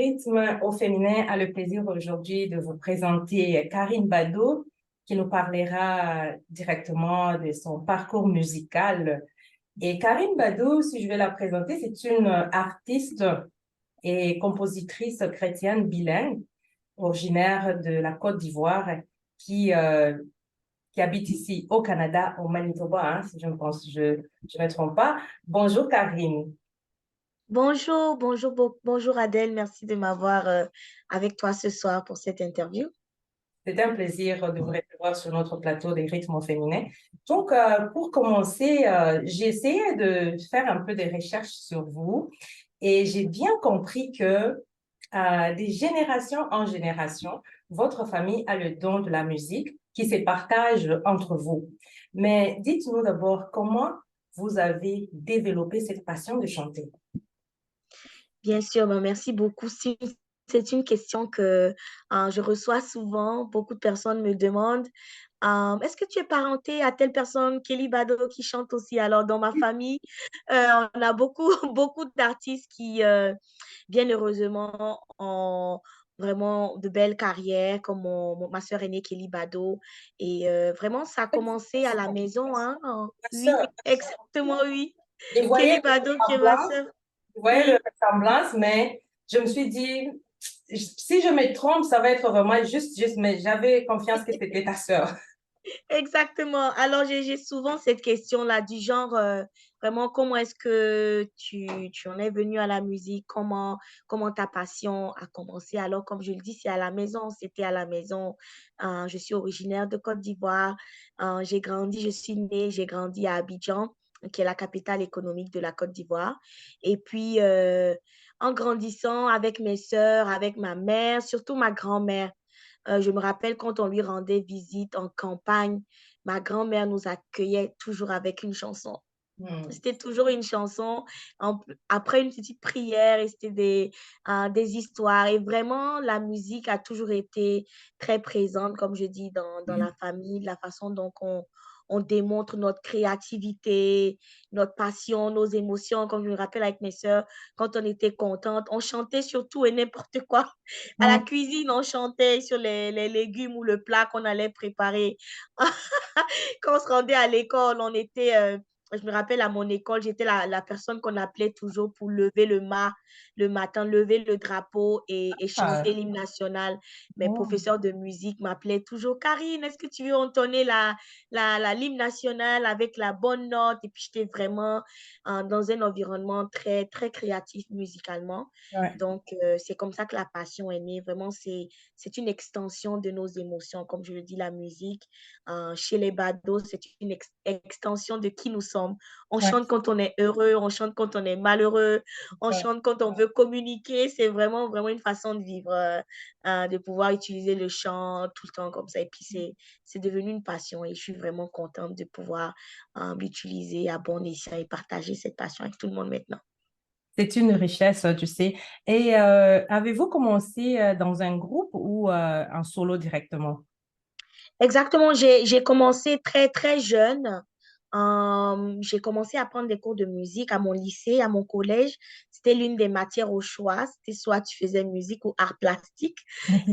rythme au féminin a le plaisir aujourd'hui de vous présenter Karine Bado, qui nous parlera directement de son parcours musical. Et Karine Bado, si je vais la présenter, c'est une artiste et compositrice chrétienne bilingue, originaire de la Côte d'Ivoire, qui, euh, qui habite ici au Canada, au Manitoba, hein, si je me trompe pas. Bonjour Karine. Bonjour, bonjour, bonjour Adèle. Merci de m'avoir avec toi ce soir pour cette interview. C'est un plaisir de vous recevoir sur notre plateau des rythmes au féminin. Donc, pour commencer, j'ai essayé de faire un peu des recherches sur vous et j'ai bien compris que des générations en génération, votre famille a le don de la musique qui se partage entre vous. Mais dites-nous d'abord comment vous avez développé cette passion de chanter. Bien sûr, ben, merci beaucoup. C'est une question que je reçois souvent. Beaucoup de personnes me demandent, est-ce que tu es parenté à telle personne, Kelly Bado, qui chante aussi? Alors, dans ma famille, on a beaucoup, beaucoup d'artistes qui, bien heureusement, ont vraiment de belles carrières, comme ma sœur aînée, Kelly Bado. Et vraiment, ça a commencé à la maison, hein. Ma Oui, sœur, exactement, oui. je voyais Kelly le Bado, qui est ma ressemblance, sœur. je voyais le Oui. ressemblance, mais je me suis dit, si je me trompe, ça va être vraiment juste, mais j'avais confiance que c'était ta sœur. Exactement. Alors, j'ai souvent cette question-là du genre, vraiment, comment est-ce que tu en es venu à la musique? Comment ta passion a commencé? Alors, comme je le dis, c'est à la maison, c'était à la maison. Je suis originaire de Côte d'Ivoire. Je suis née, j'ai grandi à Abidjan, qui est la capitale économique de la Côte d'Ivoire. Et puis, en grandissant avec mes sœurs, avec ma mère, surtout ma grand-mère, je me rappelle quand on lui rendait visite en campagne, ma grand-mère nous accueillait toujours avec une chanson. Hmm. C'était toujours une chanson après une petite prière et c'était des histoires. Et vraiment, la musique a toujours été très présente, comme je dis, dans la famille, la façon dont on démontre notre créativité, notre passion, nos émotions. Comme je me rappelle avec mes sœurs, quand on était contente, on chantait sur tout et n'importe quoi. À la Hmm. cuisine, on chantait sur les légumes ou le plat qu'on allait préparer. Quand on se rendait à l'école, je me rappelle à mon école, j'étais la personne qu'on appelait toujours pour lever le matin, lever le drapeau et chanter Ah, l'hymne national. Mes hmm. professeurs de musique m'appelaient toujours Karine, est-ce que tu veux entonner l'hymne national avec la bonne note? Et puis j'étais vraiment dans un environnement très, très créatif musicalement. Ouais, Donc, c'est comme ça que la passion est née. Vraiment, c'est une extension de nos émotions. Comme je le dis, la musique, chez les badauds, c'est une extension de qui nous sommes. On ouais, chante quand on est heureux, on chante quand on est malheureux, on ouais. chante quand on veut communiquer. C'est vraiment, vraiment une façon de vivre, de pouvoir utiliser le chant tout le temps comme ça. Et puis, c'est devenu une passion et je suis vraiment contente de pouvoir l'utiliser à bon escient et partager cette passion avec tout le monde maintenant. C'est une richesse, tu sais. Et avez-vous commencé dans un groupe ou en solo directement? Exactement, j'ai commencé très, très jeune. J'ai commencé à prendre des cours de musique à mon lycée, à mon collège. C'était l'une des matières au choix. C'était soit tu faisais musique ou art plastique.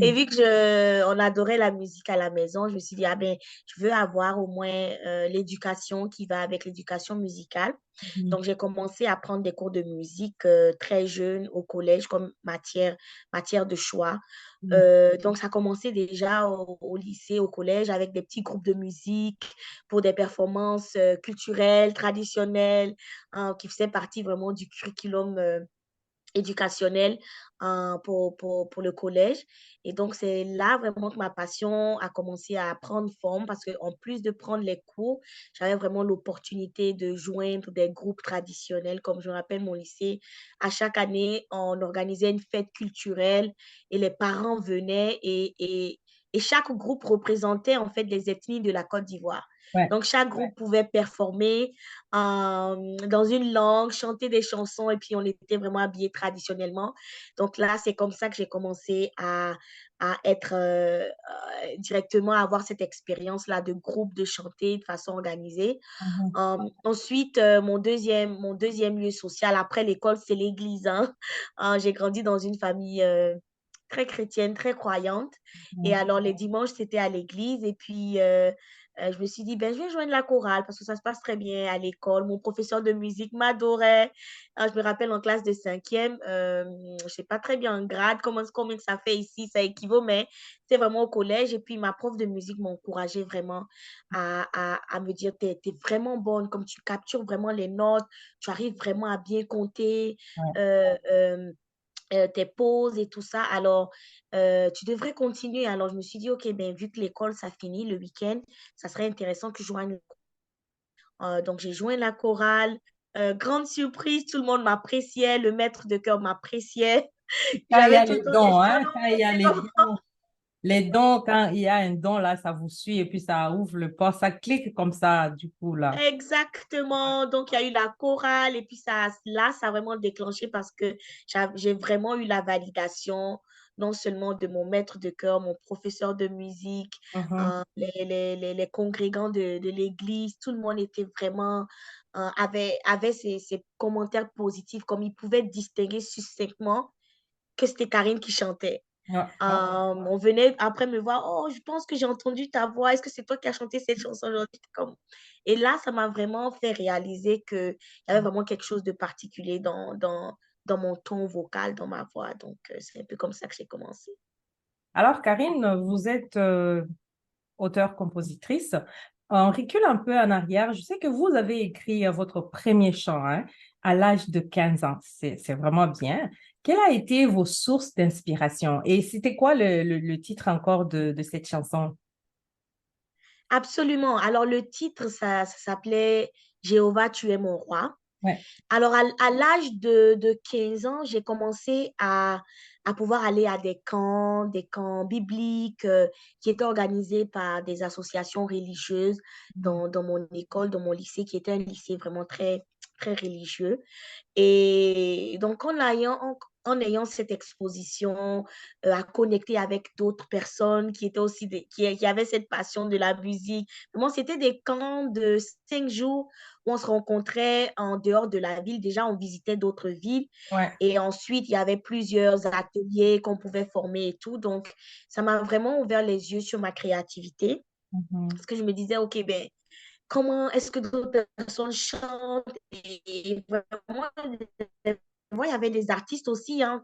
Et vu que on adorait la musique à la maison, je me suis dit, ah ben, je veux avoir au moins l'éducation qui va avec l'éducation musicale. Mhm. Donc, j'ai commencé à prendre des cours de musique très jeune au collège comme matière de choix. Donc, ça commençait déjà au lycée, au collège, avec des petits groupes de musique pour des performances culturelles, traditionnelles, qui faisaient partie vraiment du curriculum éducationnel pour le collège. Et donc, c'est là vraiment que ma passion a commencé à prendre forme parce qu'en plus de prendre les cours, j'avais vraiment l'opportunité de joindre des groupes traditionnels. Comme je me rappelle, mon lycée, à chaque année, on organisait une fête culturelle et les parents venaient et chaque groupe représentait en fait les ethnies de la Côte d'Ivoire. Ouais. Donc, chaque groupe pouvait performer dans une langue, chanter des chansons et puis on était vraiment habillés traditionnellement. Donc là, c'est comme ça que j'ai commencé à être directement, à avoir cette expérience-là de groupe, de chanter de façon organisée. Mhm. Ensuite, mon deuxième lieu social après l'école, c'est l'église, hein. J'ai grandi dans une famille très chrétienne, très croyante. Et alors, les dimanches, c'était à l'église. Et puis, je me suis dit, ben, je vais joindre la chorale parce que ça se passe très bien à l'école. Mon professeur de musique m'adorait. Je me rappelle en classe de cinquième, je ne sais pas très bien en grade, combien que ça fait ici, ça équivaut, mais c'est vraiment au collège. Et puis, ma prof de musique m'encourageait vraiment à me dire, t'es vraiment bonne, comme tu captures vraiment les notes, tu arrives vraiment à bien compter. Ouais. Euh, euh, tes pauses et tout ça. Alors, tu devrais continuer. Alors, je me suis dit, OK, ben, vu que l'école, ça finit le week-end, ça serait intéressant que je joigne. Donc, j'ai joint la chorale. Grande surprise, tout le monde m'appréciait, le maître de chœur m'appréciait. Quand il y a J'avais tout le les temps des dons, hein, salons. quand il y a les dons, quand il y a un don, là, ça vous suit et puis ça ouvre le port, ça clique comme ça, du coup, là. Exactement. Donc, il y a eu la chorale et puis ça, là, ça a vraiment déclenché parce que j'ai vraiment eu la validation, non seulement de mon maître de chœur, mon professeur de musique, Mhm. les congrégants de l'église, tout le monde était vraiment, avait ces commentaires positifs, comme ils pouvaient distinguer succinctement que c'était Karine qui chantait. Ouais, ouais. On venait après me voir, oh, je pense que j'ai entendu ta voix, est-ce que c'est toi qui as chanté cette chanson aujourd'hui? Comme... Et là, ça m'a vraiment fait réaliser qu'il y avait vraiment quelque chose de particulier dans mon ton vocal, dans ma voix. Donc, c'est un peu comme ça que j'ai commencé. Alors, Karine, vous êtes auteure-compositrice. On recule un peu en arrière. Je sais que vous avez écrit votre premier chant, hein, à l'âge de 15 ans. C'est vraiment bien. Quelles a été vos sources d'inspiration? Et c'était quoi le titre encore de cette chanson? Absolument. Alors, le titre, ça s'appelait Jéhovah, tu es mon roi. Ouais. Alors, à l'âge de 15 ans, j'ai commencé à pouvoir aller à des camps bibliques qui étaient organisés par des associations religieuses dans mon école, dans mon lycée, qui était un lycée vraiment très, très religieux. Et donc, en ayant cette exposition, à connecter avec d'autres personnes qui étaient aussi qui avaient cette passion de la musique. Vraiment, c'était des camps de 5 jours où on se rencontrait en dehors de la ville. Déjà, on visitait d'autres villes. Ouais. Et ensuite, il y avait plusieurs ateliers qu'on pouvait former et tout. Donc, ça m'a vraiment ouvert les yeux sur ma créativité. Mhm. Parce que je me disais, OK, ben, comment est-ce que d'autres personnes chantent et vraiment il y avait des artistes aussi hein,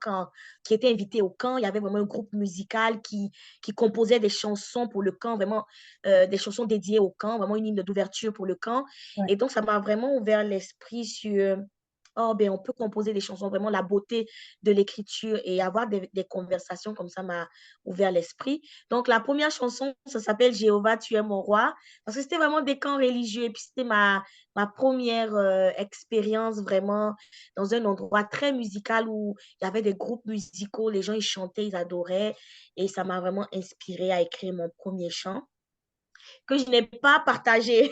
qui étaient invités au camp. Il y avait vraiment un groupe musical qui composait des chansons pour le camp, vraiment des chansons dédiées au camp, vraiment une hymne d'ouverture pour le camp. Ouais. Et donc, ça m'a vraiment ouvert l'esprit sur, oh, ben, on peut composer des chansons, vraiment la beauté de l'écriture et avoir des conversations comme ça m'a ouvert l'esprit. Donc, la première chanson, ça s'appelle Jéhovah, tu es mon roi, parce que c'était vraiment des camps religieux et puis c'était ma première expérience vraiment dans un endroit très musical où il y avait des groupes musicaux, les gens ils chantaient, ils adoraient et ça m'a vraiment inspiré à écrire mon premier chant que je n'ai pas partagé.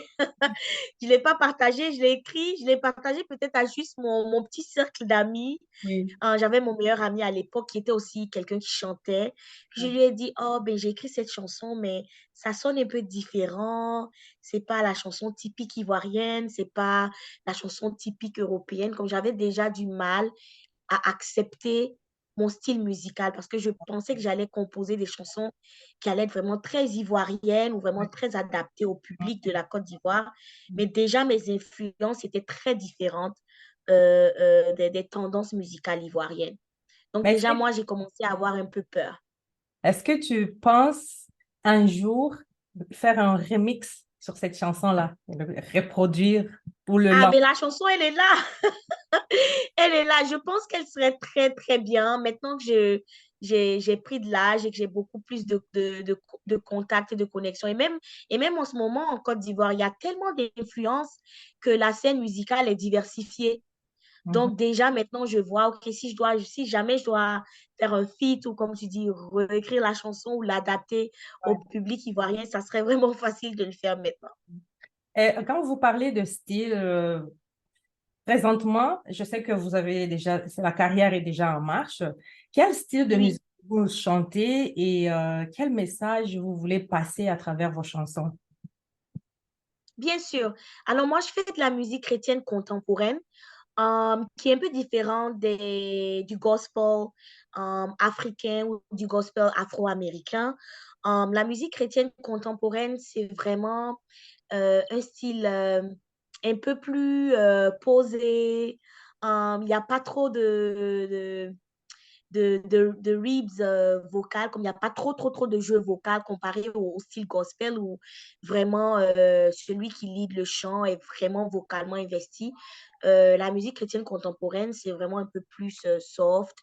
Je ne l'ai pas partagé, je l'ai écrit, je l'ai partagé peut-être à juste mon petit cercle d'amis. Oui. J'avais mon meilleur ami à l'époque qui était aussi quelqu'un qui chantait. Puis je lui ai dit, oh, ben, j'ai écrit cette chanson, mais ça sonne un peu différent. C'est pas la chanson typique ivoirienne, c'est pas la chanson typique européenne. Comme j'avais déjà du mal à accepter mon style musical parce que je pensais que j'allais composer des chansons qui allaient être vraiment très ivoiriennes ou vraiment très adaptées au public de la Côte d'Ivoire. Mais déjà, mes influences étaient très différentes des tendances musicales ivoiriennes. Donc Mais déjà, moi, j'ai commencé à avoir un peu peur. est-ce que tu penses un jour faire un remix sur cette chanson-là, le reproduire pour le Ah, lancer? mais la chanson, elle est là. Elle est là. Je pense qu'elle serait très, très bien. Maintenant que j'ai pris de l'âge et que j'ai beaucoup plus de contacts et de connexions. Et même en ce moment, en Côte d'Ivoire, il y a tellement d'influences que la scène musicale est diversifiée. Mhm. Donc, déjà, maintenant, je vois, OK, si jamais je dois faire un feat ou, comme tu dis, réécrire la chanson ou l'adapter au public ivoirien, ça serait vraiment facile de le faire maintenant. Quand vous parlez de style, présentement, je sais que vous avez déjà, la carrière est déjà en marche. Quel style de Oui, musique vous chantez et quel message vous voulez passer à travers vos chansons? bien sûr. Alors moi, je fais de la musique chrétienne contemporaine, qui est un peu différente du gospel africain ou du gospel afro-américain. La musique chrétienne contemporaine, c'est vraiment un style un peu plus posé. Il n'y a pas trop de reads vocales, comme il n'y a pas trop de jeux vocaux comparé au style gospel où vraiment celui qui lead le chant est vraiment vocalement investi. La musique chrétienne contemporaine, c'est vraiment un peu plus soft.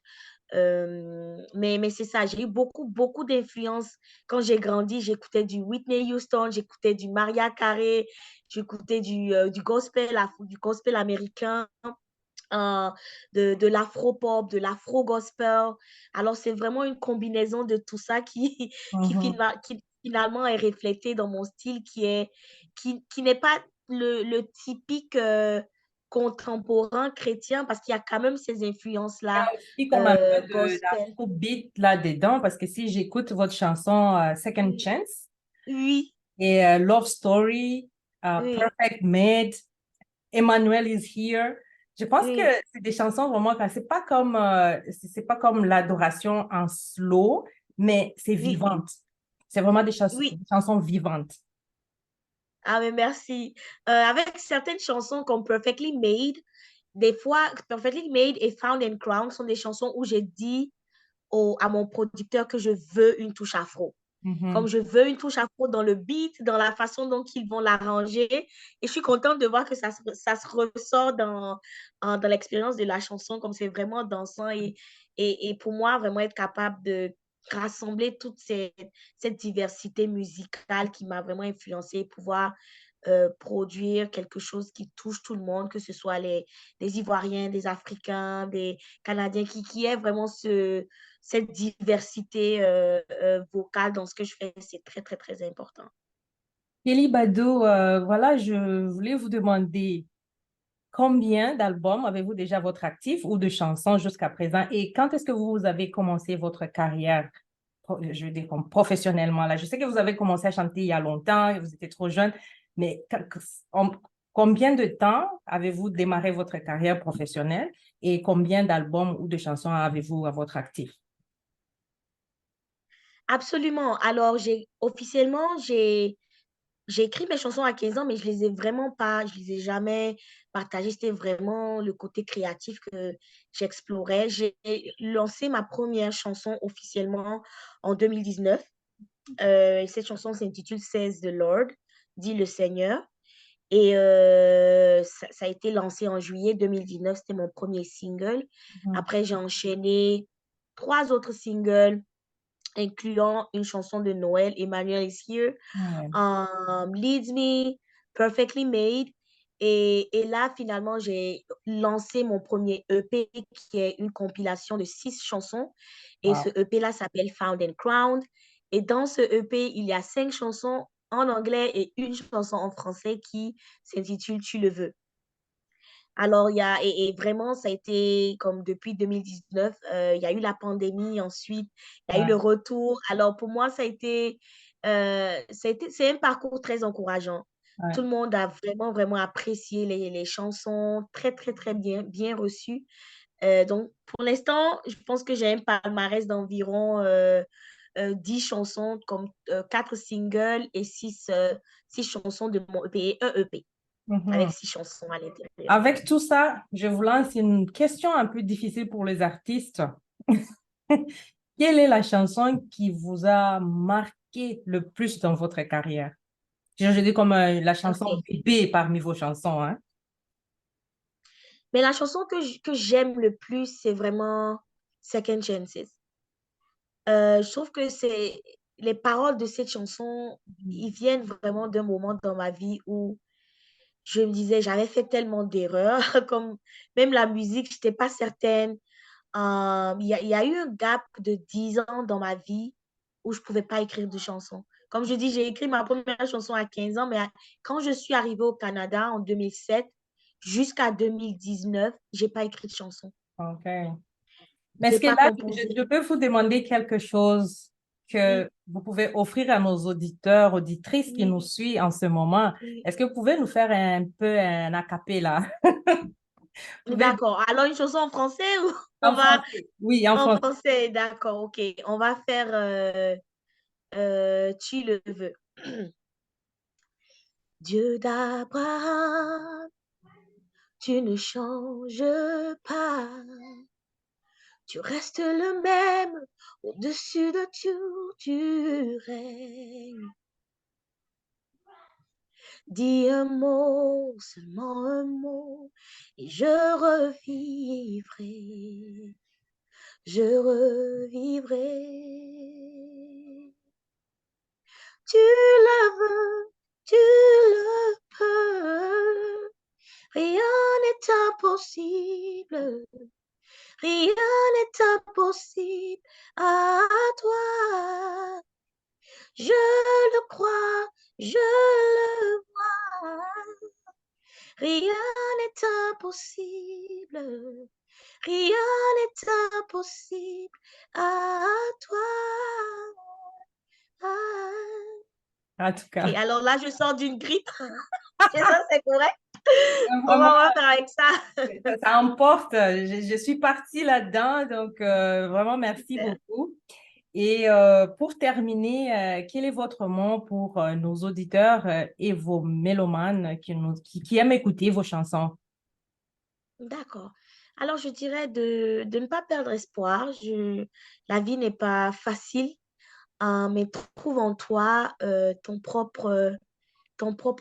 Mais c'est ça, j'ai eu beaucoup d'influence. Quand j'ai grandi, j'écoutais du Whitney Houston, j'écoutais du Maria Carey, j'écoutais du gospel américain, euh, de l'afro-pop, de l'afro-gospel. Alors, c'est vraiment une combinaison de tout ça Mhm. qui finalement est reflété dans mon style qui n'est pas le typique contemporain chrétien parce qu'il y a quand même ces influences-là Puis comme un peu de gospel. l'afrobeat là-dedans, parce que si j'écoute votre chanson Second Oui, Chance oui, et Love Story, oui, Perfect Made, Emmanuel is Here, je pense que oui, c'est des chansons vraiment, c'est pas comme l'adoration en slow, mais c'est oui, vivante. C'est vraiment oui. des chansons vivantes. Ah, mais merci. Avec certaines chansons comme Perfectly Made, des fois, Perfectly Made et Found and Crown sont des chansons où j'ai dit à mon producteur que je veux une touche afro. Comme Mhm. je veux une touche afro dans le beat, dans la façon dont ils vont l'arranger. Et je suis contente de voir que ça se ressort dans l'expérience de la chanson, comme c'est vraiment dansant. Et pour moi, vraiment être capable de rassembler cette diversité musicale qui m'a vraiment influencée, pouvoir produire quelque chose qui touche tout le monde, que ce soit des Ivoiriens, des Africains, des Canadiens, qui est vraiment cette diversité vocale dans ce que je fais, c'est très important. Kelly Bado, voilà, je voulais vous demander combien d'albums avez-vous déjà à votre actif ou de chansons jusqu'à présent et quand est-ce que vous avez commencé votre carrière, je veux dire, comme professionnellement là? Je sais que vous avez commencé à chanter il y a longtemps et vous étiez trop jeune, mais en- combien de temps avez-vous démarré votre carrière professionnelle et combien d'albums ou de chansons avez-vous à votre actif? Absolument. Alors, j'ai écrit mes chansons à 15 ans, mais je les ai vraiment pas, je les ai jamais partagées. C'était vraiment le côté créatif que j'explorais. J'ai lancé ma première chanson officiellement en 2019. Et cette chanson s'intitule Says the Lord, dit le Seigneur. Et ça a été lancé en juillet 2019. C'était mon premier single. Mhm. Après, j'ai enchaîné trois autres singles, incluant une chanson de Noël, Emmanuel is Here, Ouais. Leads Me, Perfectly Made. Et là, finalement, j'ai lancé mon premier EP qui est une compilation de 6 chansons. Et ce Wow. EP-là s'appelle Found and Crowned. Et dans ce EP, il y a 5 chansons en anglais et une chanson en français qui s'intitule Tu le veux. Alors, et vraiment, ça a été comme depuis 2019, il y a eu la pandémie ensuite, il y a eu le Ouais. retour. Alors, pour moi, c'est un parcours très encourageant. Tout Ouais. le monde a vraiment apprécié les chansons, très bien reçues. Donc, pour l'instant, je pense que j'ai un palmarès d'environ 10 chansons, comme 4 singles et 6 chansons de mon EP, et un EP avec Mhm. 6 chansons à l'intérieur. Avec tout ça, je vous lance une question un peu difficile pour les artistes. Quelle est la chanson qui vous a marqué le plus dans votre carrière? Je dis comme la chanson OK. bébé parmi vos chansons, hein? Mais la chanson que j'aime le plus, c'est vraiment Second Chances. Je trouve que les paroles de cette chanson, ils viennent vraiment d'un moment dans ma vie où je me disais, j'avais fait tellement d'erreurs, comme même la musique, je n'étais pas certaine. Il y a eu un gap de 10 ans dans ma vie où je ne pouvais pas écrire de chansons. Comme je dis, j'ai écrit ma première chanson à 15 ans, mais quand je suis arrivée au Canada en 2007, jusqu'à 2019, j'ai pas écrit de chanson. OK. Mais est-ce J'ai que pas là, je composé. peux vous demander quelque chose que Oui, vous pouvez offrir à nos auditeurs, auditrices qui nous oui, suivent en ce moment? oui. Est-ce que vous pouvez nous faire un peu un a cappella? Vous pouvez D'accord. Alors, une chanson en français ou on en va français? Oui, en en français. français? D'accord, ok. On va faire Tu le veux. Dieu d'Abraham, tu ne changes pas. Tu restes le même, au-dessus de tout, tu règnes. Dis un mot, seulement un mot, et je revivrai, je revivrai. Tu le veux, tu le peux, rien n'est impossible, rien n'est impossible à toi. Je le crois, je le vois. Rien n'est impossible. Rien n'est impossible à toi. Ah. En tout Ok, cas, alors là, je sors d'une grippe. C'est ça, c'est correct? vraiment, On va faire avec ça. ça emporte. Je suis partie là-dedans, donc vraiment merci Super. beaucoup. Et pour terminer, quel est votre mot pour nos auditeurs et vos mélomanes qui aiment écouter vos chansons? D'accord. Alors, je dirais de ne pas perdre espoir. La vie n'est pas facile, mais trouve en toi ton propre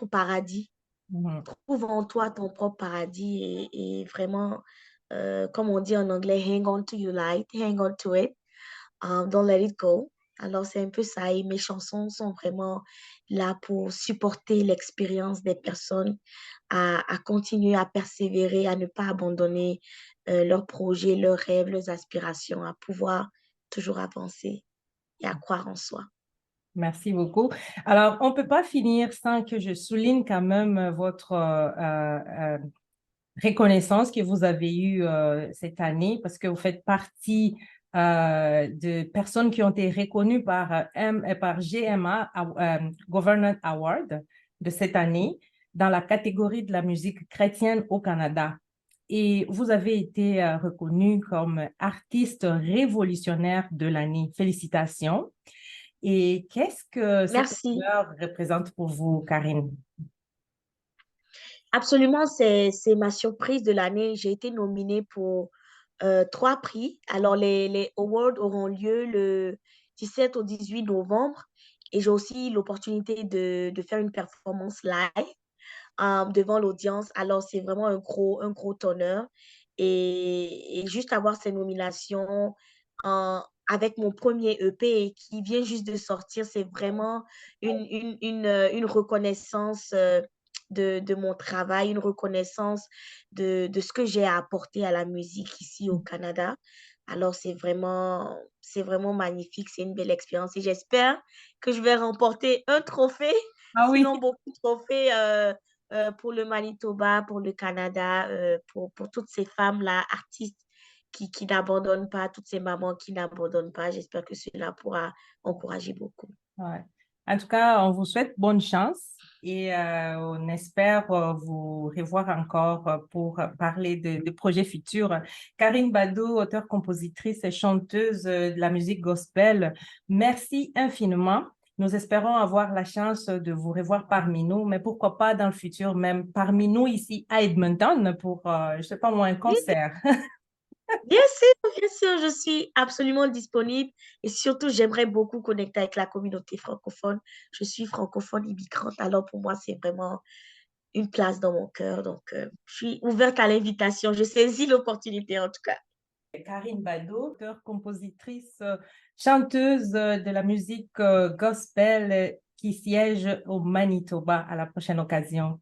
paradis. Mhm. Trouve en toi ton propre paradis et vraiment, comme on dit en anglais, hang on to your light, hang on to it, don't let it go. Alors, c'est un peu ça. Et mes chansons sont vraiment là pour supporter l'expérience des personnes à continuer à persévérer, à ne pas abandonner leurs projets, leurs rêves, leurs aspirations, à pouvoir toujours avancer et à croire en soi. Merci beaucoup. Alors, on ne peut pas finir sans que je souligne quand même votre reconnaissance que vous avez eue cette année parce que vous faites partie de personnes qui ont été reconnues par GMA Government Award de cette année dans la catégorie de la musique chrétienne au Canada. Et vous avez été reconnu comme artiste révolutionnaire de l'année. Félicitations. Et qu'est-ce que cette Merci. honneur représente pour vous, Karine? Absolument, c'est ma surprise de l'année. J'ai été nominée pour 3 prix. Alors, les awards auront lieu le 17 au 18 novembre et j'ai aussi l'opportunité de faire une performance live devant l'audience. Alors, c'est vraiment un gros honneur. Et juste avoir ces nominations avec mon premier EP qui vient juste de sortir, c'est vraiment une reconnaissance de mon travail, une reconnaissance de ce que j'ai apporté à la musique ici au Canada. Alors, c'est vraiment magnifique, c'est une belle expérience et j'espère que je vais remporter un trophée, Ah oui. sinon beaucoup de trophées pour le Manitoba, pour le Canada, pour toutes ces femmes-là, artistes qui n'abandonnent pas, toutes ces mamans qui n'abandonnent pas. J'espère que cela pourra encourager beaucoup. Ouais. En tout cas, on vous souhaite bonne chance et on espère vous revoir encore pour parler de projets futurs. Karine Bado, auteure, compositrice et chanteuse de la musique gospel, merci infiniment. Nous espérons avoir la chance de vous revoir parmi nous, mais pourquoi pas dans le futur, même parmi nous ici à Edmonton pour, je sais pas moi, un Oui, concert. bien sûr, je suis absolument disponible et surtout, j'aimerais beaucoup connecter avec la communauté francophone. Je suis francophone immigrante, alors pour moi, c'est vraiment une place dans mon cœur. Donc, je suis ouverte à l'invitation. Je saisis l'opportunité en tout cas. Karine Bado, auteure, compositrice, chanteuse de la musique gospel qui siège au Manitoba. À la prochaine occasion.